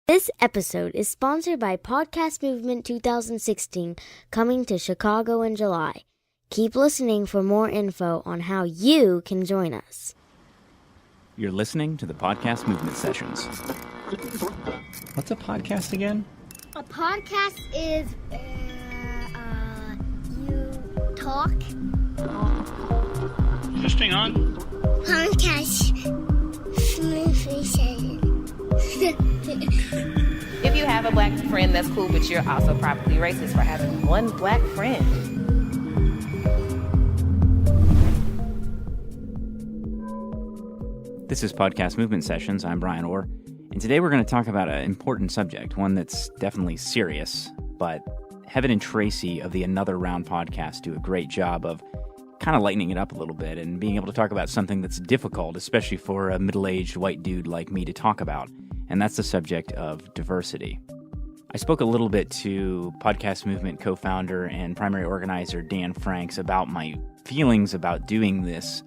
This episode is sponsored by Podcast Movement 2016, coming to Chicago in July. Keep listening for more info on how you can join us. You're listening to the Podcast Movement Sessions. What's a podcast again? A podcast is, you talk. Testing on. Podcast. If you have a black friend, that's cool, but you're also probably racist for having one black friend. This is Podcast Movement Sessions. I'm Brian Orr, and today we're going to talk about an important subject, one that's definitely serious, but Heben and Tracy of the Another Round podcast do a great job of kind of lightening it up a little bit and being able to talk about something that's difficult, especially for a middle-aged white dude like me to talk about, and that's the subject of diversity. I spoke a little bit to Podcast Movement co-founder and primary organizer Dan Franks about my feelings about doing this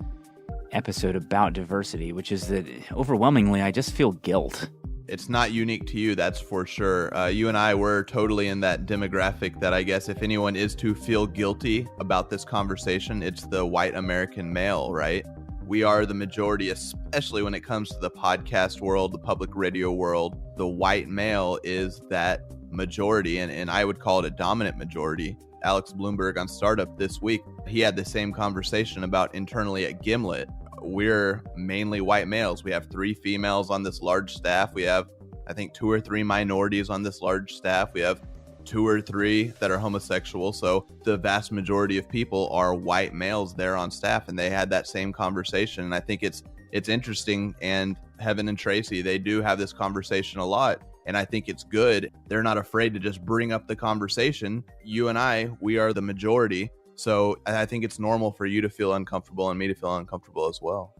episode about diversity, which is that overwhelmingly I just feel guilt. It's not unique to you, that's for sure. You and I were totally in that demographic that I guess if anyone is to feel guilty about this conversation, it's the white American male, right? We are the majority, especially when it comes to the podcast world, the public radio world. The white male is that majority, and I would call it a dominant majority. Alex Bloomberg on Startup this week, he had the same conversation about internally at Gimlet. We're mainly white males. We have 3 females on this large staff. We have, I think, 2 or 3 minorities on this large staff. We have 2 or 3 that are homosexual. So the vast majority of people are white males there on staff, and they had that same conversation. And I think it's interesting. And Heben and Tracy, they do have this conversation a lot. And I think it's good. They're not afraid to just bring up the conversation. You and I, we are the majority. So I think it's normal for you to feel uncomfortable and me to feel uncomfortable as well.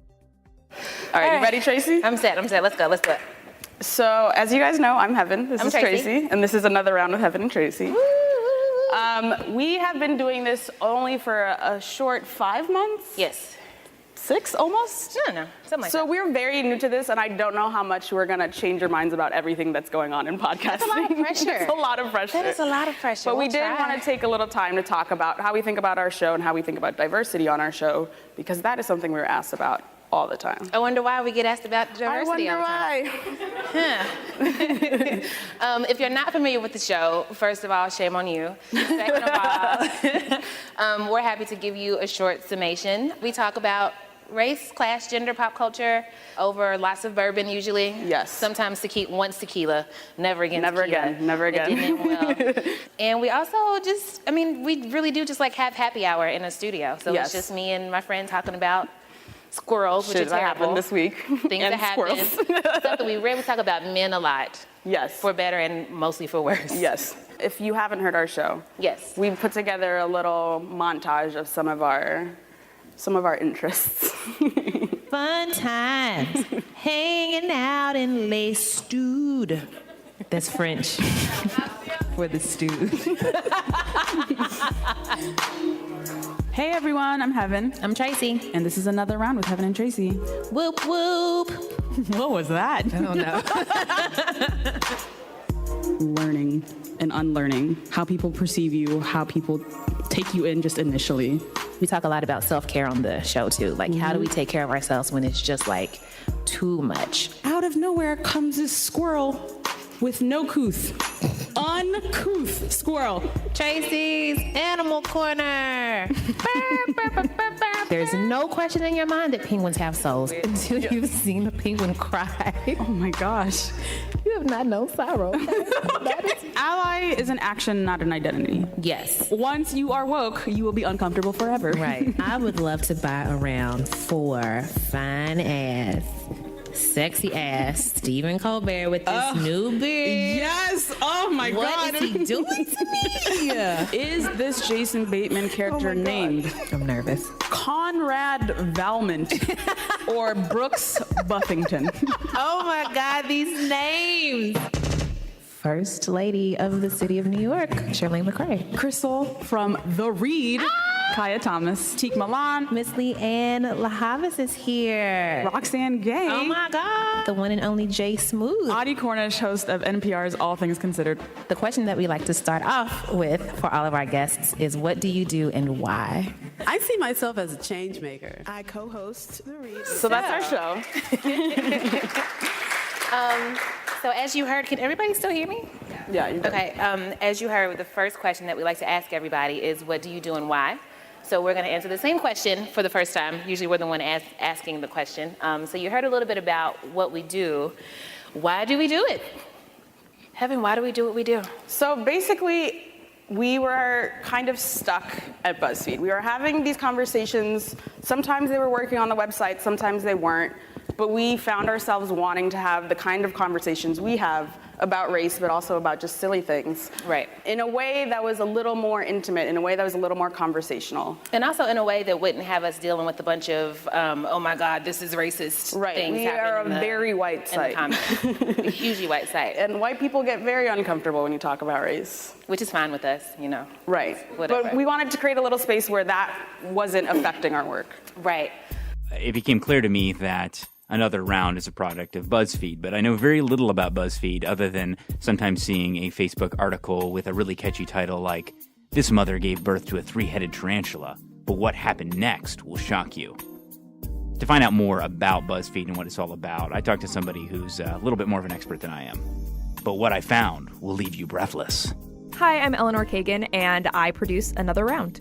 All right, you ready, Tracy? I'm set. Let's go. So, as you guys know, I'm Heben. This is Tracy. And this is Another Round with Heben and Tracy. We have been doing this only for a short 5 months? Yes. 6 almost? I don't know, something like that. So we're very new to this, and I don't know how much we're going to change your minds about everything that's going on in podcasting. That's a lot of pressure. It's a lot of pressure. That is a lot of pressure. But we did want to take a little time to talk about how we think about our show and how we think about diversity on our show, because that is something we're asked about all the time. I wonder why we get asked about diversity all the time. If you're not familiar with the show, first of all, shame on you. Second of all, we're happy to give you a short summation. We talk about race, class, gender, pop culture over lots of bourbon usually. Yes. Sometimes once tequila, never again Never tequila. again, never again. It didn't end well. And we also we really do just like have happy hour in a studio. So Yes. It's just me and my friend talking about squirrels, which Shit is that terrible. happened this week. Things and that happen. Stuff that we read. We talk about men a lot. Yes. For better and mostly for worse. Yes. If you haven't heard our show, Yes. we put together a little montage of some of our interests. Fun times, hanging out in Les Stude. That's French for the stewed. Hey everyone, I'm Heben. I'm Tracy. And this is Another Round with Heben and Tracy. Whoop whoop. What was that? I don't know. Learning and unlearning, how people perceive you, how people take you in just initially. We talk a lot about self-care on the show too. Like how do we take care of ourselves when it's just like too much? Out of nowhere comes this squirrel with no couth. Uncouth squirrel. Tracy's Animal Corner. There's no question in your mind that penguins have souls until you've seen a penguin cry. Oh my gosh. You have not known sorrow. Ally is an action, not an identity. Yes. Once you are woke, you will be uncomfortable forever. Right. I would love to buy around 4 fine ass, sexy ass Stephen Colbert with this new beard. Yes! Oh my What God. is he doing to me? Is this Jason Bateman character named I'm nervous. Conrad Valmont or Brooks Buffington? Oh my God, these names. First Lady of the City of New York, Shirley MacLaine. Crystal from The Read. Kaya Thomas, Teak Milan, Miss Lee Ann LaHavis is here. Roxanne Gay. Oh my God. The one and only Jay Smooth. Audie Cornish, host of NPR's All Things Considered. The question that we like to start off with for all of our guests is, what do you do and why? I see myself as a change maker. I co-host the Read. So that's our show. So as you heard, can everybody still hear me? Yeah, you do. Okay, as you heard, the first question that we like to ask everybody is, what do you do and why? So we're going to answer the same question for the first time. Usually we're the one asking the question. So you heard a little bit about what we do. Why do we do it? Heben, why do we do what we do? So basically, we were kind of stuck at BuzzFeed. We were having these conversations. Sometimes they were working on the website, sometimes they weren't. But we found ourselves wanting to have the kind of conversations we have about race, but also about just silly things. Right. In a way that was a little more intimate, in a way that was a little more conversational. And also in a way that wouldn't have us dealing with a bunch of, oh my God, this is racist things. We are a very white site. A hugely white site. And white people get very uncomfortable when you talk about race. Which is fine with us, you know. Right. Whatever. But we wanted to create a little space where that wasn't affecting our work. Right. It became clear to me that Another Round is a product of Buzzfeed, but I know very little about Buzzfeed other than sometimes seeing a Facebook article with a really catchy title like, "This mother gave birth to a 3-headed tarantula, but what happened next will shock you." To find out more about Buzzfeed and what it's all about, I talked to somebody who's a little bit more of an expert than I am. But what I found will leave you breathless. Hi, I'm Eleanor Kagan, and I produce Another Round.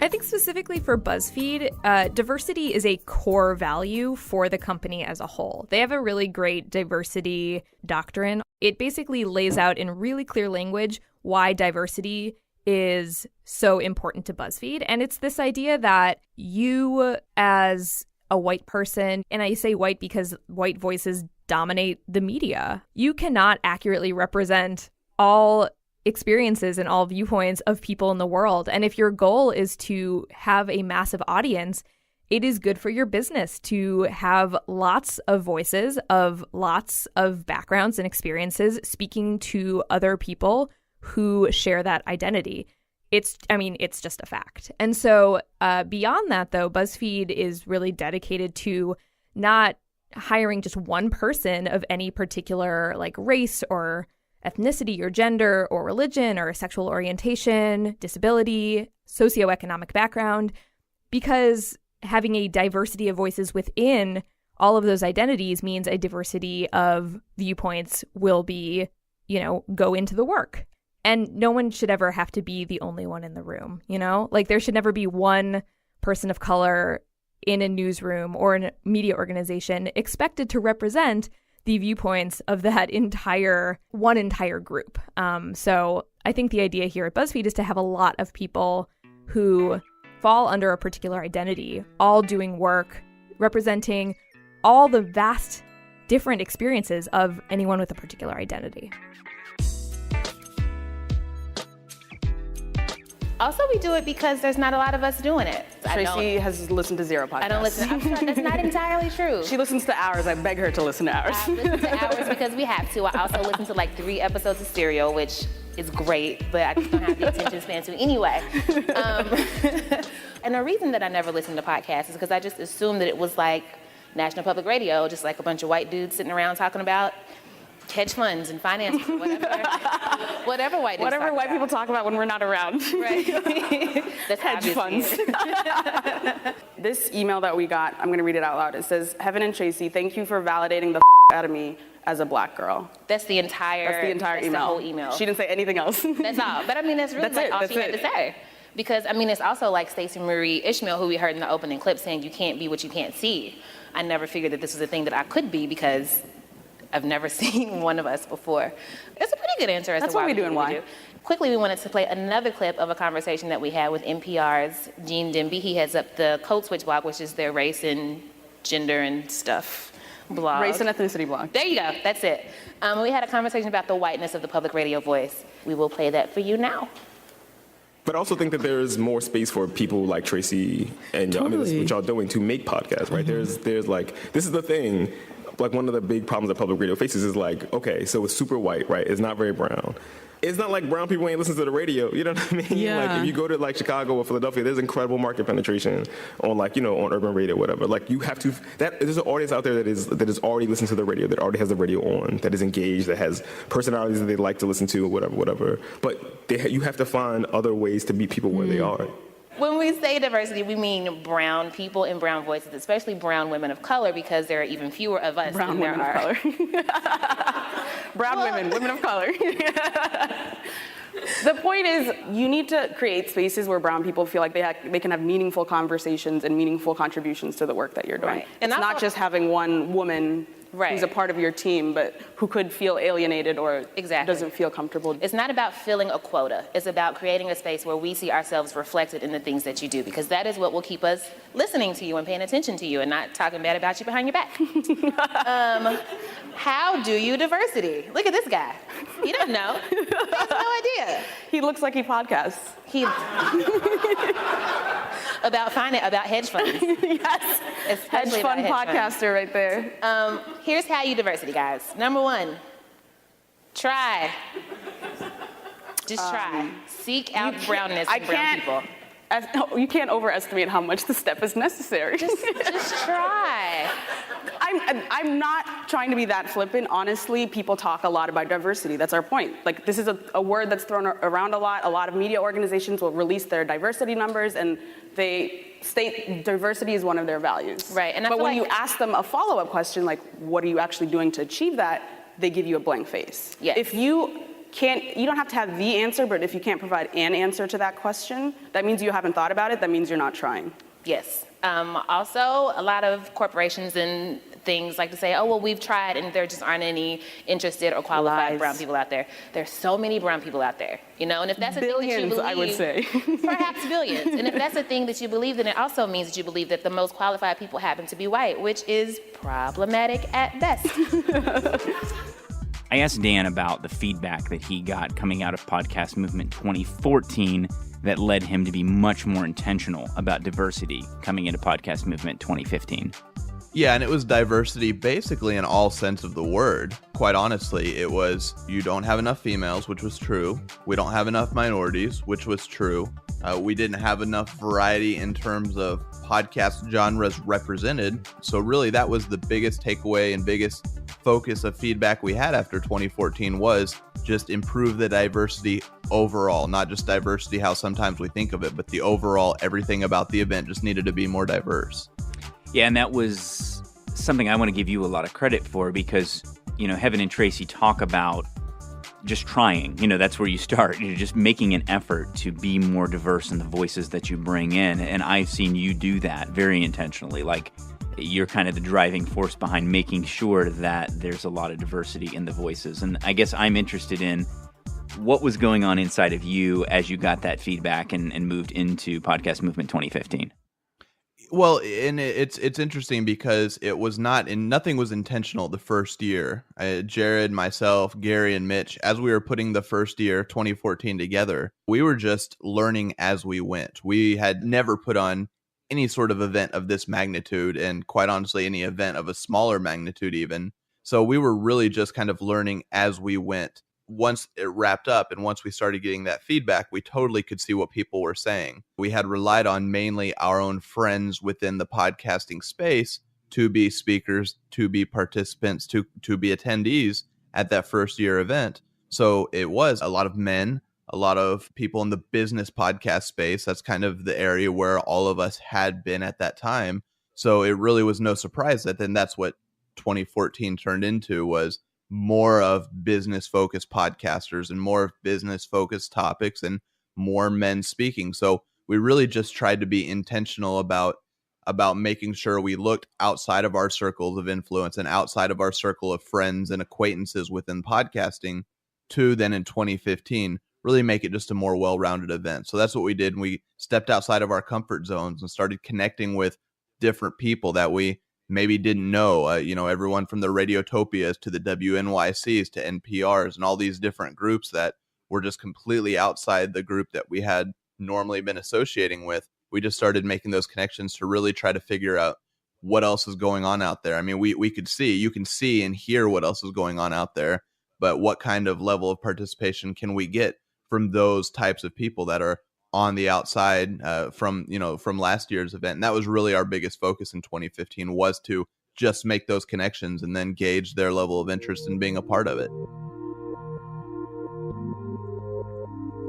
I think specifically for BuzzFeed, diversity is a core value for the company as a whole. They have a really great diversity doctrine. It basically lays out in really clear language why diversity is so important to BuzzFeed. And it's this idea that you, as a white person, and I say white because white voices dominate the media, you cannot accurately represent all experiences and all viewpoints of people in the world. And if your goal is to have a massive audience, it is good for your business to have lots of voices of lots of backgrounds and experiences speaking to other people who share that identity. It's just a fact. And so beyond that, though, BuzzFeed is really dedicated to not hiring just one person of any particular like race or ethnicity or gender or religion or sexual orientation, disability, socioeconomic background, because having a diversity of voices within all of those identities means a diversity of viewpoints will be, go into the work. And no one should ever have to be the only one in the room, Like there should never be one person of color in a newsroom or in a media organization expected to represent the viewpoints of that entire group. So I think the idea here at BuzzFeed is to have a lot of people who fall under a particular identity, all doing work, representing all the vast different experiences of anyone with a particular identity. Also, we do it because there's not a lot of us doing it. Tracy has listened to 0 podcasts. I don't listen. I'm sure that's not entirely true. She listens to ours. I beg her to listen to ours. I listen to ours because we have to. I also listen to like 3 episodes of Serial, which is great, but I just don't have the attention span to anyway. And the reason that I never listened to podcasts is because I just assumed that it was like National Public Radio, just like a bunch of white dudes sitting around talking about hedge funds and finances or whatever white people talk about when we're not around. Right. That's hedge funds. This email that we got, I'm going to read it out loud. It says, "Heben and Tracy, thank you for validating the out of me as a black girl." That's the entire email. The whole email. She didn't say anything else. That's all. But that's really all she had to say. Because it's also like Stacey Marie Ishmael, who we heard in the opening clip, saying you can't be what you can't see. I never figured that this was a thing that I could be because I've never seen one of us before. It's a pretty good answer as to why we do and why. Quickly, we wanted to play another clip of a conversation that we had with NPR's Gene Demby. He heads up the Code Switch blog, which is their race and gender and stuff blog. Race and ethnicity blog. There you go. That's it. We had a conversation about the whiteness of the public radio voice. We will play that for you now. But I also think that there's more space for people like Tracy and y'all, this is what y'all doing to make podcasts, right? Mm-hmm. There's like, this is the thing. Like one of the big problems that public radio faces is like, okay, so it's super white, right? It's not very brown. it's not like brown people ain't listen to the radio. You know what I mean? Yeah. Like if you go to like Chicago or Philadelphia, there's incredible market penetration on like, on urban radio or whatever. Like you have to, there's an audience out there that is already listening to the radio, that already has the radio on, that is engaged, that has personalities that they like to listen to or whatever. But you have to find other ways to meet people where they are. When we say diversity, we mean brown people and brown voices, especially brown women of color, because there are even fewer of us Brown than there women are. of color. Brown women of color. The point is, you need to create spaces where brown people feel like they can have meaningful conversations and meaningful contributions to the work that you're doing. Right. And it's not just having one woman who's a part of your team, but who could feel alienated or doesn't feel comfortable. It's not about filling a quota. It's about creating a space where we see ourselves reflected in the things that you do, because that is what will keep us listening to you and paying attention to you and not talking bad about you behind your back. How do you diversity? Look at this guy. He doesn't know. He has no idea. He looks like he podcasts. About hedge funds. Yes. Especially hedge fund about hedge podcaster right there. Here's how you diversity, guys. Number one, try. Just try. Seek out brownness in brown people. You can't overestimate how much the step is necessary. Just try. I'm not trying to be that flippant. Honestly, people talk a lot about diversity. That's our point. Like, this is a word that's thrown around a lot. A lot of media organizations will release their diversity numbers, and they state diversity is one of their values. Right. And but when you ask them a follow-up question, like, what are you actually doing to achieve that, they give you a blank face. Yes. If you don't have to have the answer, but if you can't provide an answer to that question, that means you haven't thought about it. That means you're not trying. Yes. Also, a lot of corporations and things like to say, oh, well, we've tried and there just aren't any interested or qualified brown people out there. There's so many brown people out there, and if that's a thing that you believe, I would say. Perhaps billions. And if that's a thing that you believe, then it also means that you believe that the most qualified people happen to be white, which is problematic at best. I asked Dan about the feedback that he got coming out of Podcast Movement 2014 that led him to be much more intentional about diversity coming into Podcast Movement 2015. Yeah, and it was diversity basically in all sense of the word. Quite honestly, it was you don't have enough females, which was true. We don't have enough minorities, which was true. We didn't have enough variety in terms of podcast genres represented. So really that was the biggest takeaway and biggest focus of feedback we had after 2014 was just improve the diversity overall, not just diversity how sometimes we think of it, but the overall everything about the event just needed to be more diverse. Yeah, and that was something I want to give you a lot of credit for because, Heben and Tracy talk about just trying. That's where you start. You're just making an effort to be more diverse in the voices that you bring in. And I've seen you do that very intentionally. Like, you're kind of the driving force behind making sure that there's a lot of diversity in the voices. And I guess I'm interested in what was going on inside of you as you got that feedback and moved into Podcast Movement 2015. Well, and it's interesting because it was nothing was intentional the first year. Jared, myself, Gary, and Mitch, as we were putting the first year, 2014, together, we were just learning as we went. We had never put on any sort of event of this magnitude, and quite honestly, any event of a smaller magnitude even. So we were really just kind of learning as we went. Once it wrapped up and once we started getting that feedback, we totally could see what people were saying. We had relied on mainly our own friends within the podcasting space to be speakers, to be participants, to be attendees at that first year event. So it was a lot of men, a lot of people in the business podcast space. That's kind of the area where all of us had been at that time. So it really was no surprise that then that's what 2014 turned into, was more of business-focused podcasters and more of business-focused topics and more men speaking. So we really just tried to be intentional about making sure we looked outside of our circles of influence and outside of our circle of friends and acquaintances within podcasting to then in 2015 really make it just a more well-rounded event. So that's what we did. And we stepped outside of our comfort zones and started connecting with different people that we maybe didn't know, everyone from the Radiotopias to the WNYCs to NPRs and all these different groups that were just completely outside the group that we had normally been associating with. We just started making those connections to really try to figure out what else is going on out there. I mean, you can see and hear what else is going on out there, but what kind of level of participation can we get from those types of people that are on the outside from last year's event? And that was really our biggest focus in 2015, was to just make those connections and then gauge their level of interest in being a part of it.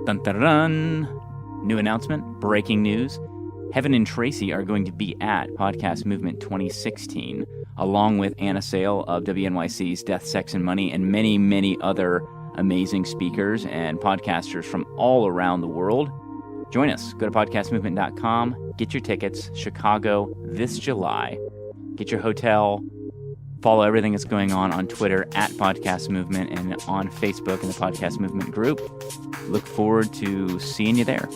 Dun, dun, dun. New announcement, breaking news. Heben and Tracy are going to be at Podcast Movement 2016, along with Anna Sale of WNYC's Death, Sex, and Money, and many, many other amazing speakers and podcasters from all around the world. Join us. Go to podcastmovement.com. Get your tickets. Chicago this July. Get your hotel. Follow everything that's going on Twitter at Podcast Movement and on Facebook in the Podcast Movement group. Look forward to seeing you there.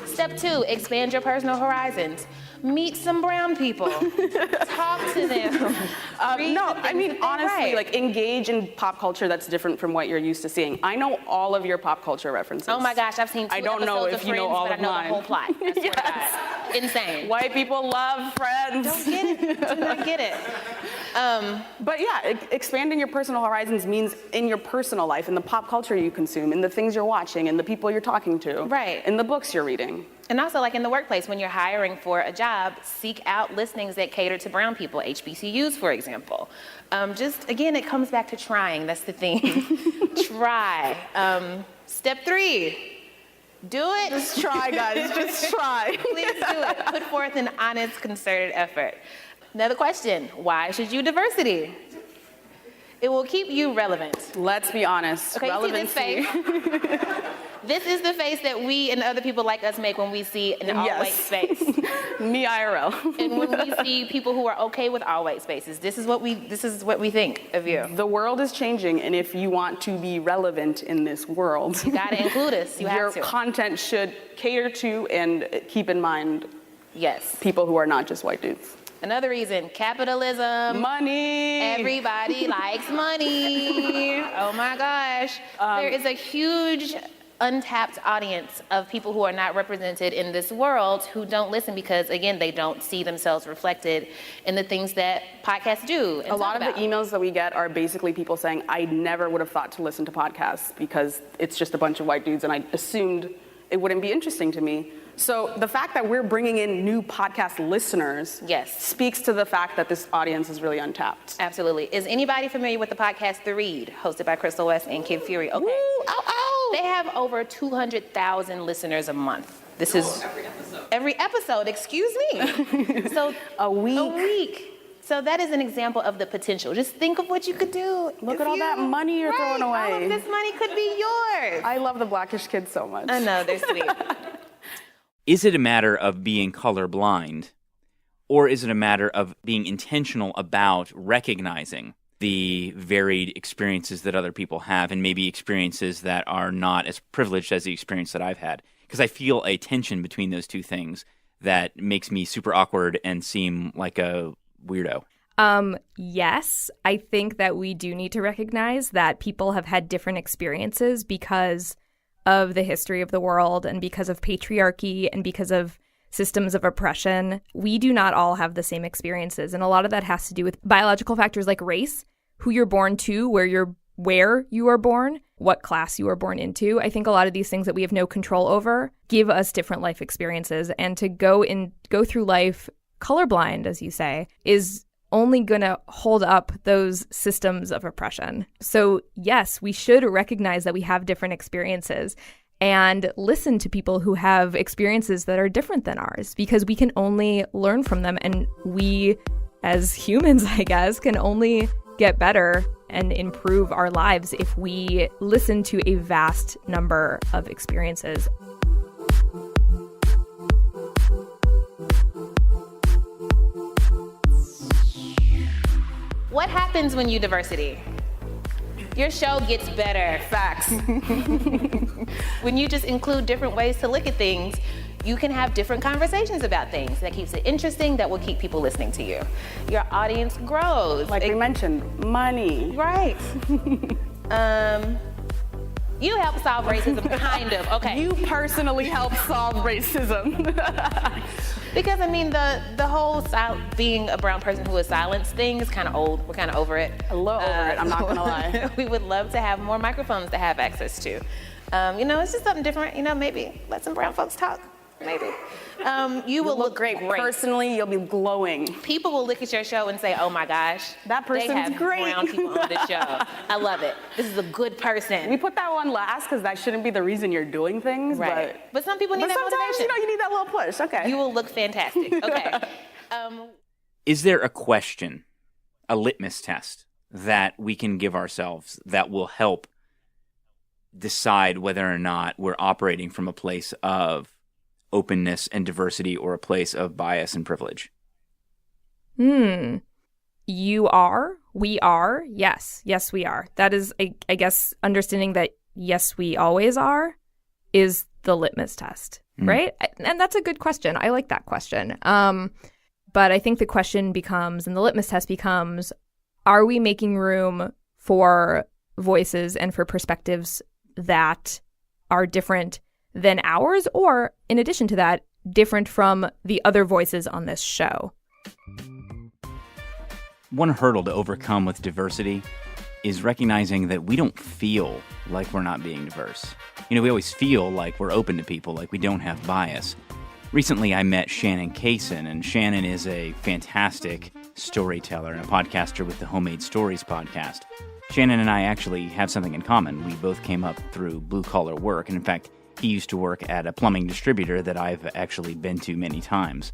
Step 2, expand your personal horizons. Meet some brown people. Talk to them. Honestly, like, engage in pop culture that's different from what you're used to seeing. I know all of your pop culture references. Oh my gosh, I've seen 2 I don't know if you know all of mine. I know the whole plot. I swear to God. Insane. White people love Friends. Don't get it. Do not get it. But yeah, expanding your personal horizons means in your personal life, in the pop culture you consume, in the things you're watching, in the people you're talking to, right, in the books you're reading. And also, like, in the workplace, when you're hiring for a job, seek out listings that cater to brown people, HBCUs, for example. Just, again, it comes back to trying. That's the thing. Try. Step 3, do it. Just try, guys. Just try. Please do it. Put forth an honest, concerted effort. Another question, why should you diversity? It will keep you relevant. Let's be honest. Okay, relevancy. You see this face? This is the face that we and other people like us make when we see an all-white space. Me IRL. And when we see people who are okay with all-white spaces, this is what we think of you. The world is changing, and if you want to be relevant in this world, you gotta include us. Your content should cater to and keep in mind people who are not just white dudes. Another reason, capitalism. Money. Everybody likes money. Oh my gosh. There is a huge untapped audience of people who are not represented in this world who don't listen because, again, they don't see themselves reflected in the things that podcasts do. A lot of the emails that we get are basically people saying, I never would have thought to listen to podcasts because it's just a bunch of white dudes and I assumed it wouldn't be interesting to me. So the fact that we're bringing in new podcast listeners speaks to the fact that this audience is really untapped. Absolutely. Is anybody familiar with the podcast The Read, hosted by Crystal West and Kid Fury? Okay. Woo, ow, ow. They have over 200,000 listeners a month. This is every episode, excuse me. So a week. So that is an example of the potential. Just think of what you could do. Look at all that money you're throwing away. All of this money could be yours. I love the Blackish kids so much. I know, they're sweet. Is it a matter of being colorblind, or is it a matter of being intentional about recognizing the varied experiences that other people have and maybe experiences that are not as privileged as the experience that I've had? Because I feel a tension between those two things that makes me super awkward and seem like a weirdo. Yes, I think that we do need to recognize that people have had different experiences because of the history of the world and because of patriarchy and because of systems of oppression. We do not all have the same experiences. And a lot of that has to do with biological factors like race, who you're born to, where you are born, what class you are born into. I think a lot of these things that we have no control over give us different life experiences. And to go through life colorblind, as you say, is only going to hold up those systems of oppression. So yes, we should recognize that we have different experiences and listen to people who have experiences that are different than ours, because we can only learn from them. And we, as humans, I guess, can only get better and improve our lives if we listen to a vast number of experiences. What happens when you diversity? Your show gets better. Facts. When you just include different ways to look at things, you can have different conversations about things. That keeps it interesting, that will keep people listening to you. Your audience grows. Like we mentioned, money. Right. You help solve racism, kind of. Okay. You personally help solve racism. Because I mean, the whole being a brown person who is silenced thing is kind of old. We're kind of over it. A little over it, I'm not gonna lie. We would love to have more microphones to have access to. It's just something different. Maybe let some brown folks talk. Maybe. You will look great. Personally, you'll be glowing. People will look at your show and say, "Oh my gosh, that person's they have great. Brown people on this show. I love it. This is a good person." We put that one last because that shouldn't be the reason you're doing things, right? But some people need that motivation. You need that little push. Okay. You will look fantastic. Okay. Is there a question, a litmus test that we can give ourselves that will help decide whether or not we're operating from a place of openness and diversity or a place of bias and privilege? You are. We are. Yes, we are. That is, I guess, understanding that yes, we always are is the litmus test, right? And that's a good question. I like that question. But I think the question becomes, and the litmus test becomes, are we making room for voices and for perspectives that are different than ours, or in addition to that, different from the other voices on this show? One hurdle to overcome with diversity is recognizing that we don't feel like we're not being diverse. We always feel like we're open to people, like we don't have bias. Recently, I met Shannon Kayson, and Shannon is a fantastic storyteller and a podcaster with the Homemade Stories podcast. Shannon and I actually have something in common. We both came up through blue-collar work, and in fact, he used to work at a plumbing distributor that I've actually been to many times.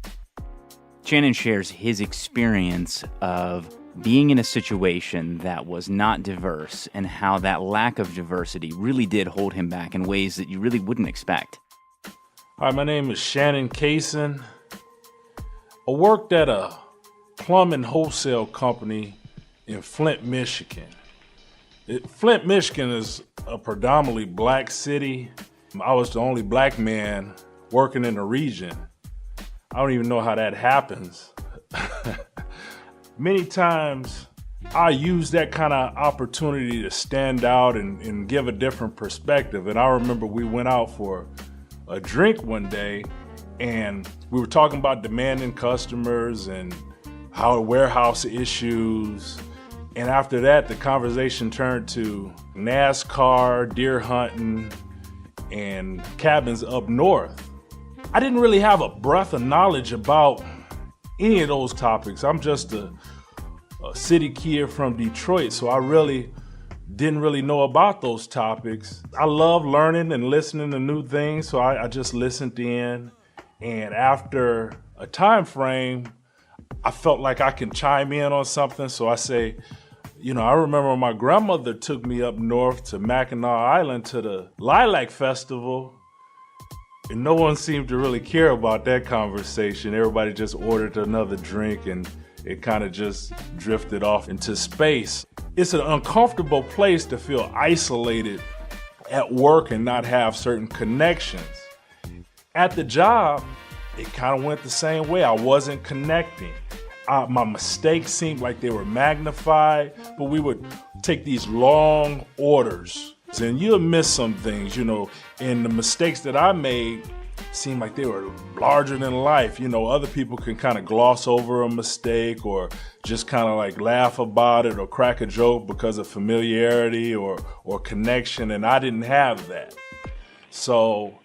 Shannon shares his experience of being in a situation that was not diverse and how that lack of diversity really did hold him back in ways that you really wouldn't expect. Hi, my name is Shannon Kayson. I worked at a plumbing wholesale company in Flint, Michigan. Flint, Michigan is a predominantly black city. I was the only black man working in the region. I don't even know how that happens. Many times I use that kind of opportunity to stand out and give a different perspective. And I remember we went out for a drink one day and we were talking about demanding customers and how warehouse issues. And after that, the conversation turned to NASCAR, deer hunting, and cabins up north. I didn't really have a breadth of knowledge about any of those topics. I'm just a city kid from Detroit, so I really didn't really know about those topics. I love learning and listening to new things, so I just listened in. And after a time frame, I felt like I can chime in on something, so I say, I remember my grandmother took me up north to Mackinac Island to the Lilac Festival, and no one seemed to really care about that conversation. Everybody just ordered another drink, and it kind of just drifted off into space. It's an uncomfortable place to feel isolated at work and not have certain connections. At the job, it kind of went the same way. I wasn't connecting. My mistakes seemed like they were magnified, but we would take these long orders and you'll miss some things, and the mistakes that I made seemed like they were larger than life. Other people can kind of gloss over a mistake or just kind of like laugh about it or crack a joke because of familiarity or connection, and I didn't have that. So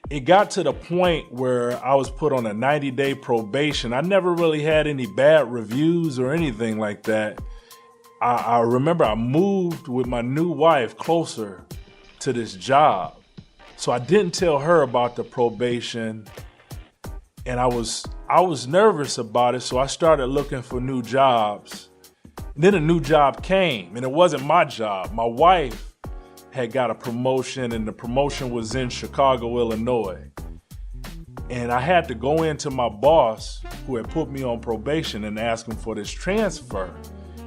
it got to the point where I was put on a 90-day probation. I never really had any bad reviews or anything like that. I remember I moved with my new wife closer to this job. So I didn't tell her about the probation, and I was nervous about it, so I started looking for new jobs. And then a new job came, and it wasn't my job. My wife had got a promotion, and the promotion was in Chicago, Illinois. And I had to go into my boss, who had put me on probation, and ask him for this transfer.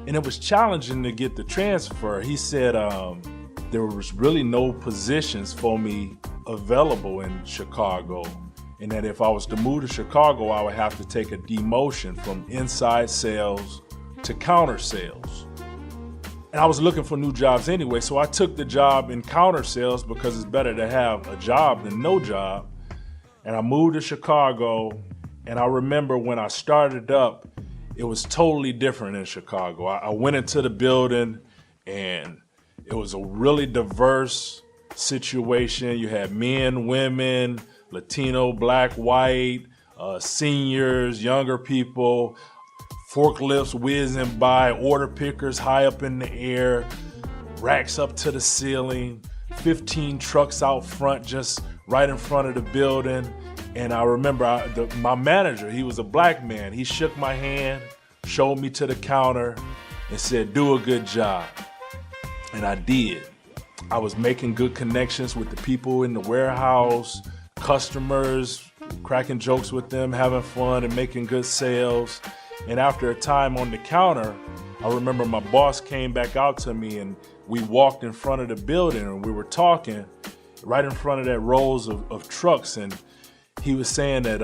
And it was challenging to get the transfer. He said there was really no positions for me available in Chicago, and that if I was to move to Chicago, I would have to take a demotion from inside sales to counter sales. And I was looking for new jobs anyway, so I took the job in counter sales because it's better to have a job than no job. And I moved to Chicago, And I remember when I started up, it was totally different in Chicago. I went into the building and it was a really diverse situation. You had men, women, Latino, black, white, seniors, younger people, forklifts whizzing by, order pickers high up in the air, racks up to the ceiling, 15 trucks out front, just right in front of the building. And I remember my manager, he was a black man. He shook my hand, showed me to the counter, and said, "Do a good job." And I did. I was making good connections with the people in the warehouse, customers, cracking jokes with them, having fun and making good sales. And after a time on the counter, I remember my boss came back out to me and we walked in front of the building and we were talking right in front of that rows of trucks. And he was saying that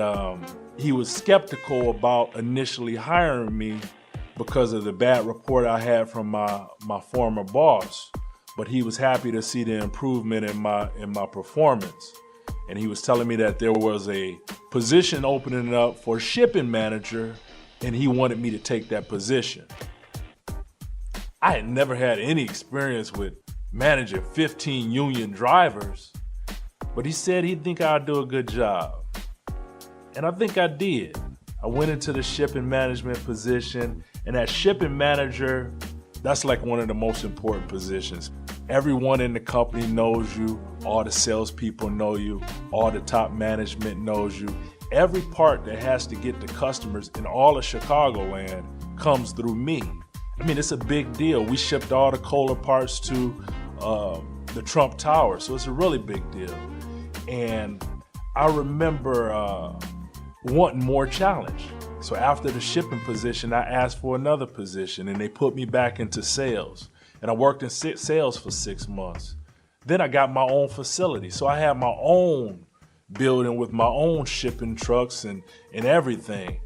he was skeptical about initially hiring me because of the bad report I had from my former boss. But he was happy to see the improvement in my performance. And he was telling me that there was a position opening up for shipping manager, and he wanted me to take that position. I had never had any experience with managing 15 union drivers, but he said he'd think I'd do a good job. And I think I did. I went into the shipping management position, and as shipping manager, that's like one of the most important positions. Everyone in the company knows you, all the salespeople know you, all the top management knows you. Every part that has to get to customers in all of Chicagoland comes through me. I mean, it's a big deal. We shipped all the Kohler parts to the Trump Tower, so it's a really big deal. And I remember wanting more challenge. So after the shipping position, I asked for another position, and they put me back into sales. And I worked in sales for 6 months. Then I got my own facility. So I had my own building with my own shipping trucks and everything.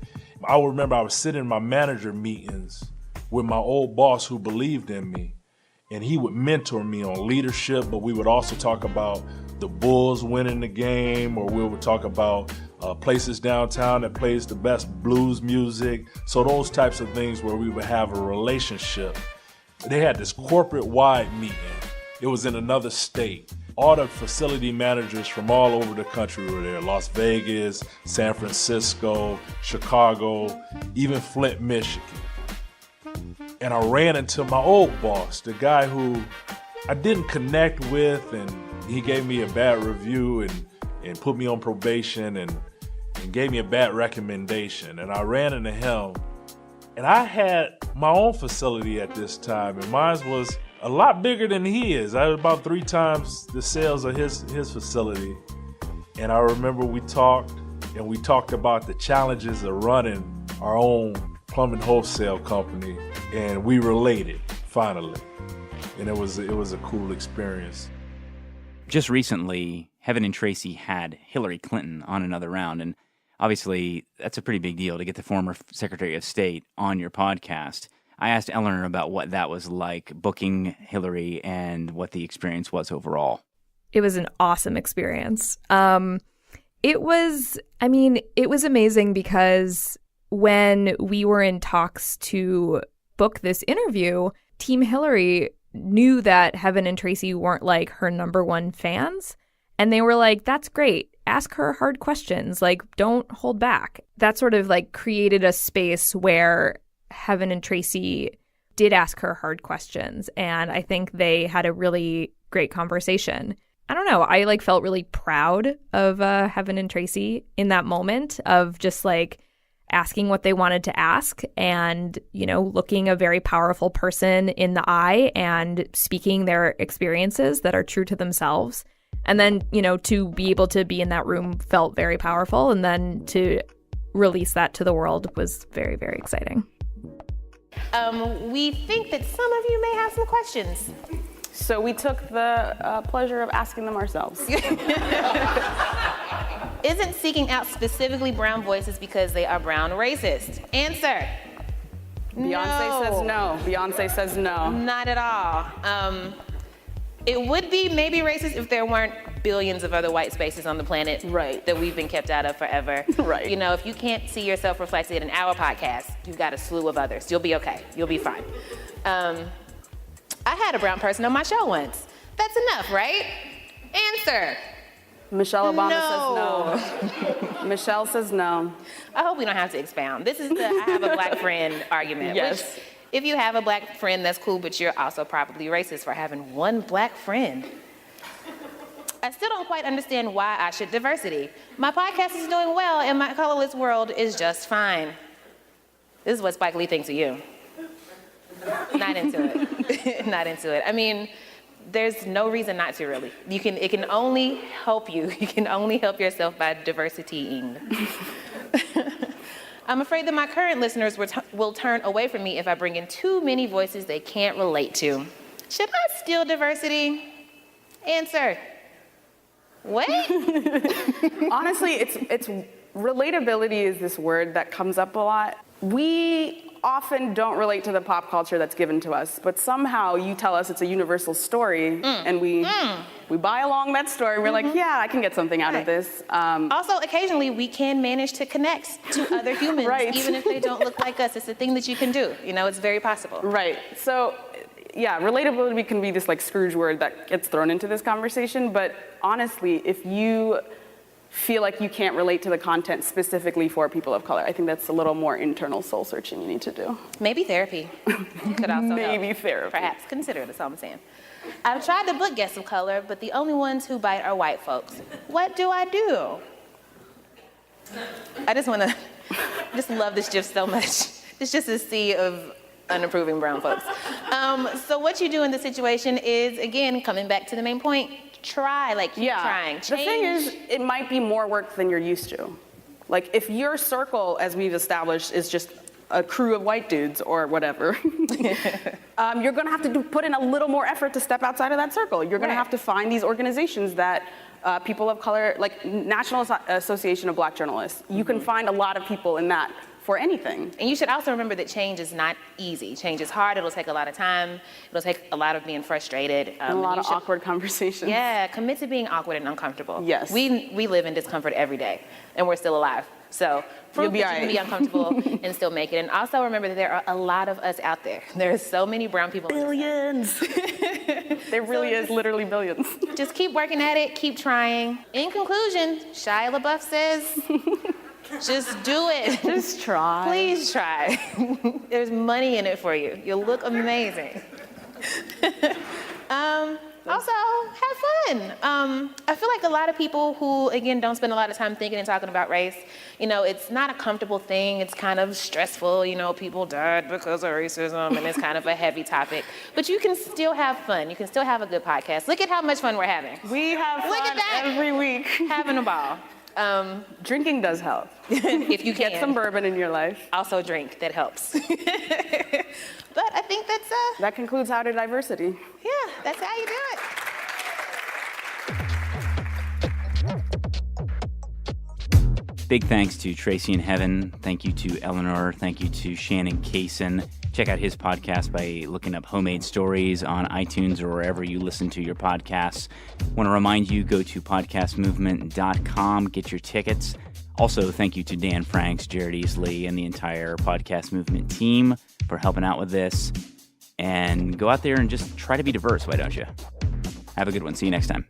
I remember I was sitting in my manager meetings with my old boss who believed in me. And he would mentor me on leadership, but we would also talk about the Bulls winning the game, or we would talk about places downtown that plays the best blues music. So those types of things where we would have a relationship. They had this corporate-wide meeting. It was in another state. All the facility managers from all over the country were there. Las Vegas, San Francisco, Chicago, even Flint, Michigan. And I ran into my old boss, the guy who I didn't connect with, and he gave me a bad review and put me on probation and gave me a bad recommendation. And I ran into him. And I had my own facility at this time, and mine was a lot bigger than his. I had about 3 times the sales of his facility. And I remember we talked about the challenges of running our own plumbing wholesale company, and we related finally. And it was a cool experience. Just recently, Heben and Tracy had Hillary Clinton on Another Round, and obviously, that's a pretty big deal to get the former Secretary of State on your podcast. I asked Eleanor about what that was like, booking Hillary, and what the experience was overall. It was an awesome experience. It was amazing because when we were in talks to book this interview, Team Hillary knew that Heben and Tracy weren't like her number one fans. And they were like, that's great. Ask her hard questions. Like, don't hold back. That sort of like created a space where Heben and Tracy did ask her hard questions. And I think they had a really great conversation. I don't know. I like felt really proud of Heben and Tracy in that moment of just like asking what they wanted to ask and, you know, looking a very powerful person in the eye and speaking their experiences that are true to themselves. And then, you know, to be able to be in that room felt very powerful. And then to release that to the world was very, very exciting. We think that some of you may have some questions. So we took the pleasure of asking them ourselves. Isn't seeking out specifically brown voices because they are brown racist? Answer. Beyonce says no. Beyonce says no. Not at all. It would be maybe racist if there weren't billions of other white spaces on the planet that we've been kept out of forever. Right. You know, if you can't see yourself reflected in our podcast, you've got a slew of others. You'll be okay. You'll be fine. I had a brown person on my show once. That's enough, right? Answer. Michelle Obama says no. Michelle says no. I hope we don't have to expound. This is the I have a black friend argument. Yes. Which, if you have a black friend, that's cool, but you're also probably racist for having one black friend. I still don't quite understand why I should diversity. My podcast is doing well, and my colorless world is just fine. This is what Spike Lee thinks of you. Not into it. Not into it. I mean, there's no reason not to, really. It can only help you. You can only help yourself by diversitying. I'm afraid that my current listeners will turn away from me if I bring in too many voices they can't relate to. Should I steal diversity? Answer. What? Honestly, it's relatability is this word that comes up a lot. We often don't relate to the pop culture that's given to us, but somehow you tell us it's a universal story, and we buy along that story. We're like, yeah, I can get something out of this. Also, occasionally we can manage to connect to other humans, even if they don't look like us. It's a thing that you can do. You know, it's very possible. Right. So, yeah, relatability can be this like Scrooge word that gets thrown into this conversation, but honestly, if you feel like you can't relate to the content specifically for people of color, I think that's a little more internal soul searching you need to do. Maybe therapy could also Maybe help. therapy. Perhaps consider it, that's all I'm saying. I've tried to book guests of color, but the only ones who bite are white folks. What do I do? I just love this GIF so much. It's just a sea of unapproving brown folks. So what you do in this situation is, again, coming back to the main point, try, keep trying. The thing is, it might be more work than you're used to. Like, if your circle, as we've established, is just a crew of white dudes or whatever, you're gonna have to put in a little more effort to step outside of that circle. You're gonna have to find these organizations that people of color, like National Association of Black Journalists, you can find a lot of people in that for anything. And you should also remember that change is not easy. Change is hard. It'll take a lot of time. It'll take a lot of being frustrated. And a lot of awkward conversations. Yeah, commit to being awkward and uncomfortable. Yes. We live in discomfort every day, and we're still alive. So prove that you can be uncomfortable and still make it. And also remember that there are a lot of us out there. There are so many brown people. Billions. There really is literally billions. Just keep working at it. Keep trying. In conclusion, Shia LaBeouf says, just do it. Just try. Please try. There's money in it for you. You'll look amazing. Also, have fun. I feel like a lot of people who, again, don't spend a lot of time thinking and talking about race, you know, it's not a comfortable thing. It's kind of stressful. You know, people died because of racism, and it's kind of a heavy topic. But you can still have fun. You can still have a good podcast. Look at how much fun we're having. We have fun Look at that. every week. Having a ball. Drinking does help. If you can. Get some bourbon in your life. Also drink, that helps. But I think that's that concludes How to Diversity. Yeah, that's how you do it. Big thanks to Tracy and Heben. Thank you to Eleanor. Thank you to Shannon Kayson. Check out his podcast by looking up Homemade Stories on iTunes or wherever you listen to your podcasts. Want to remind you, go to podcastmovement.com, get your tickets. Also, thank you to Dan Franks, Jared Easley, and the entire Podcast Movement team for helping out with this. And go out there and just try to be diverse, why don't you? Have a good one. See you next time.